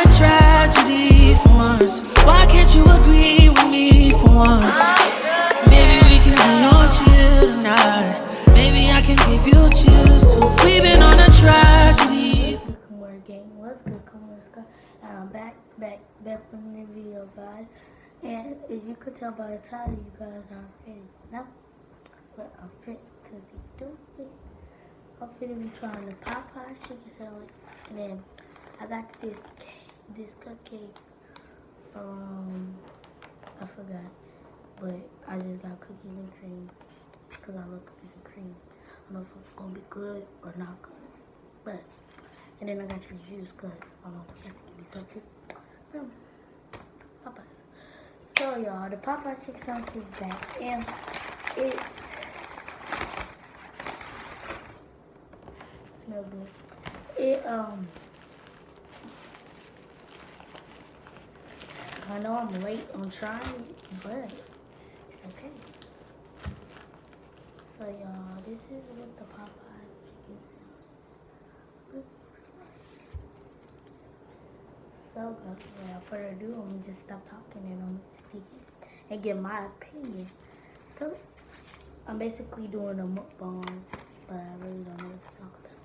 a tragedy for once. Why can't you agree with me for once? Maybe we can be on chill tonight. Maybe I can give you chills too. We've been on a tragedy. More gang, what's good? Come on, Scott. And I'm back from the video, guys. And as you could tell by the title, you guys aren't ready now. But I'm fit to be doing it. I'm fit to be trying the Popeyes chicken sandwich. And then I got this cupcake. I forgot. But I just got cookies and cream. Because I love cookies and cream. I don't know if it's going to be good or not good. But, and then I got this juice because I don't know if I got to give me something from Popeyes. So, y'all, the Popeyes chicken sandwich is back. And it smells good. I know I'm late on trying it, but it's okay. So y'all, this is what the Popeyes chicken sandwich looks like. So without further ado, I'm gonna just stop talking and I'm gonna speak and give my opinion. So I'm basically doing a mukbang, but I really don't know what to talk about.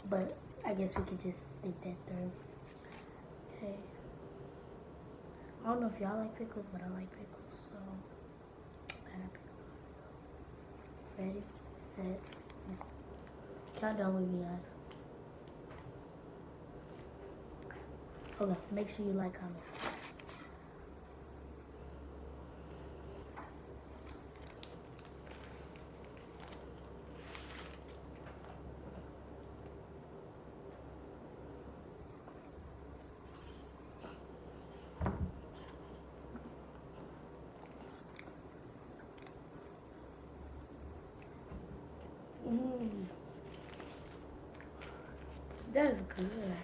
But I guess we could just think that through. Okay. I don't know if y'all like pickles, but I like pickles, so I have pickles on. So, ready, set, count down with me, guys. Okay, make sure you like, comment, subscribe. That's good.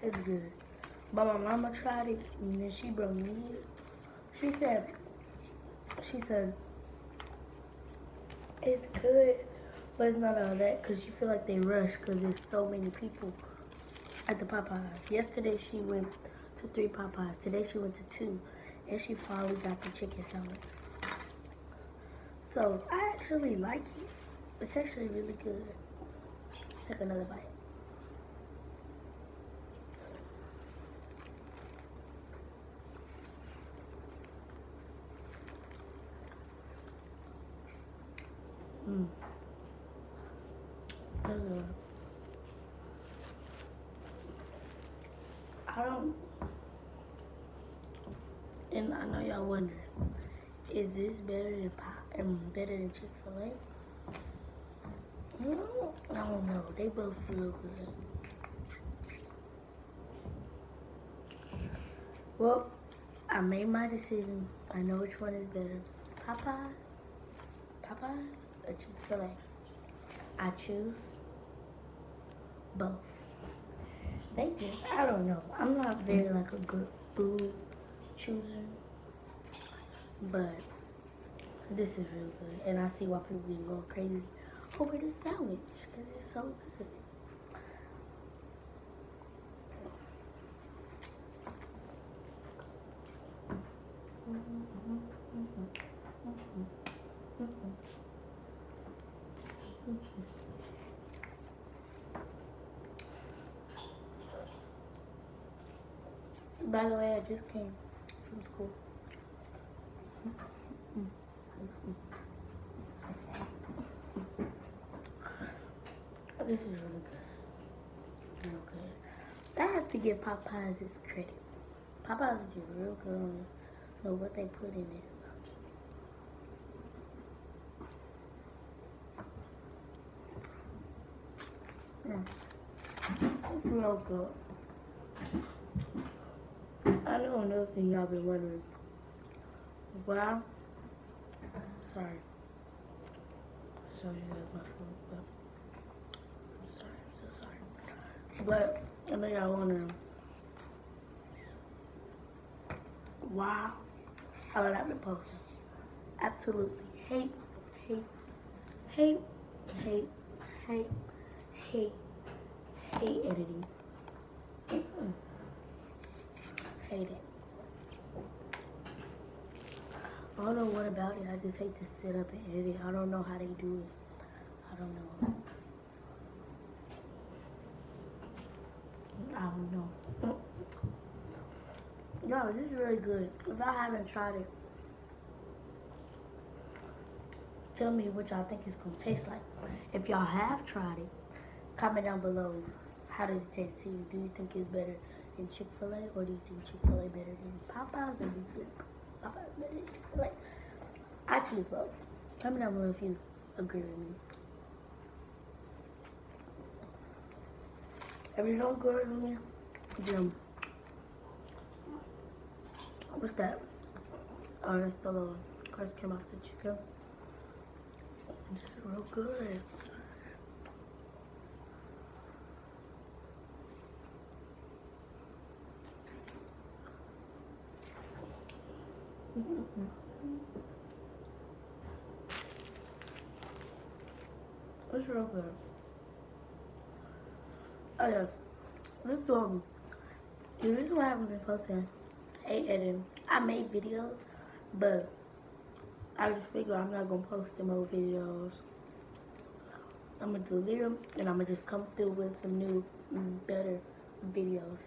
It's good. But my mama tried it and then she brought me it. She said it's good, but it's not all that because she feel like they rush because there's so many people at the Popeyes. Yesterday she went to 3 Popeyes. Today she went to 2, and she finally got the chicken sandwich. So I actually like it. It's actually really good. Let's take another bite. And I know y'all wondering, is this better than Chick-fil-A? I don't know. They both real good. Well, I made my decision. I know which one is better. Popeyes or Chick-fil-A? I choose both. They just, I don't know. I'm not very like a good food chooser, but this is real good. And I see why people be going crazy over this sandwich because it's so good. By the way, I just came from school. This is really good. Real good. I have to give Popeyes its credit. Popeyes is just real good on know what they put in it. It's real good. I know another thing y'all been wondering. Well, sorry. Show you guys my food, but I'm sorry, I'm so sorry. But I know y'all wondering why I would not been posting. Absolutely hate hate editing. Hate it. I don't know what about it. I just hate to sit up and edit. I don't know how they do it. I don't know. I don't know. No, this is really good. If I haven't tried it, tell me what y'all think it's gonna taste like. If y'all have tried it, comment down below. How does it taste to you? Do you think it's better than Chick-fil-A, or do you think Chick-fil-A better than Popeyes, or do you think Popeyes better than Chick-fil-A? I choose both. Comment down below if you agree with me. If you don't agree with me, then what's that? Oh, that's the little crust came off the chicken. This is real good. It's real good. Oh yeah, this the reason why I haven't been posting, editing. I made videos, but I just figure I'm not gonna post them old videos. I'm gonna delete them, and I'm gonna just come through with some new, better videos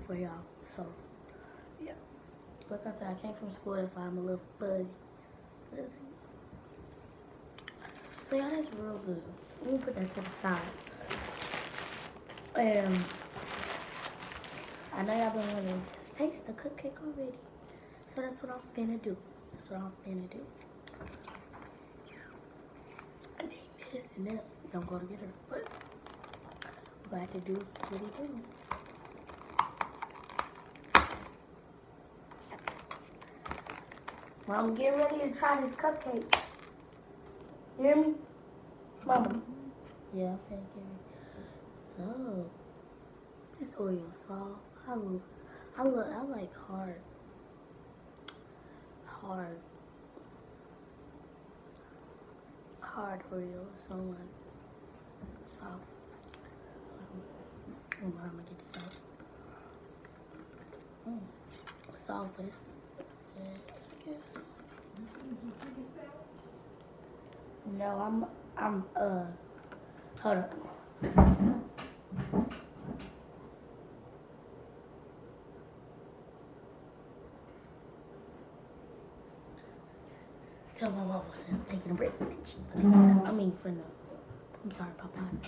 for y'all. So yeah, like I said, I came from school, that's why I'm a little fuzzy. So yeah, that's real good. Let me put that to the side. And I know y'all been wondering, just taste the cupcake already. So that's what I'm finna do. That's what I'm finna do. I need this and that. Don't go together, but we're going to do what he do. Mom, get ready to try this cupcake. You hear me? Mama. Yeah, I'm finna get ready. So, this Oreo soft. I like hard Oreos. So like soft. I'm gonna get this out. Soft, but it's good, I guess. No, I'm hold up. Tell my mama I'm taking a break. I mean, I'm sorry, Popeyes.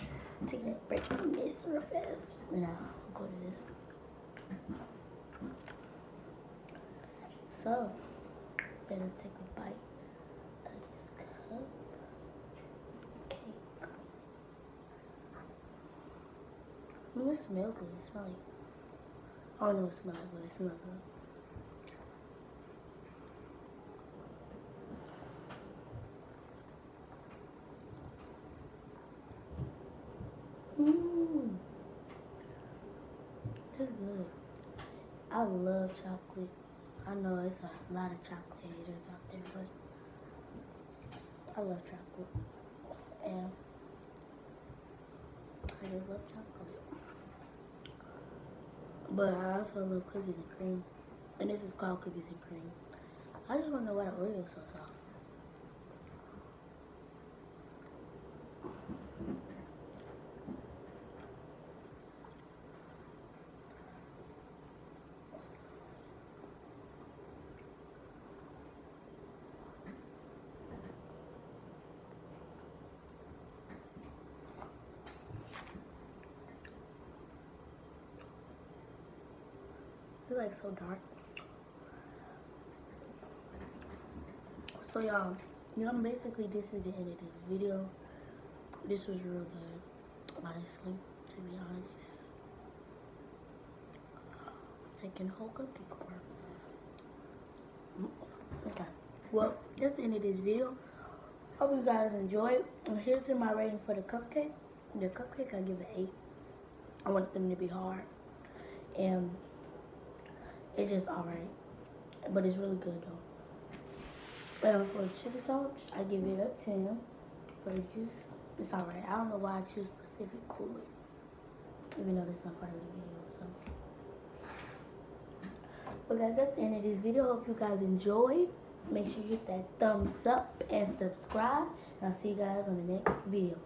I'm taking a break from this real fast. And I'll go to this. So, better take a bite of this cupcake. It smells good. It smells like, I don't know what it smells like, but it smells good. It's good. I love chocolate. I know it's a lot of chocolate haters out there, but I love chocolate. And I just love chocolate. But I also love cookies and cream. And this is called cookies and cream. I just want to know why the Oreo is so soft. It's like so dark. So y'all, basically this is the end of this video. This was real good, honestly, to be honest. Taking a whole cupcake apart. Okay, well, that's the end of this video. Hope you guys enjoyed. And here's my rating for the cupcake. The cupcake, I give it 8. I want them to be hard. And it's just alright. But it's really good though. And for the chicken sandwich, I give it a 10. For the juice, it's alright. I don't know why I choose Pacific Cooler. even though that's not part of the video. So, but guys, that's the end of this video. Hope you guys enjoyed. Make sure you hit that thumbs up and subscribe. And I'll see you guys on the next video.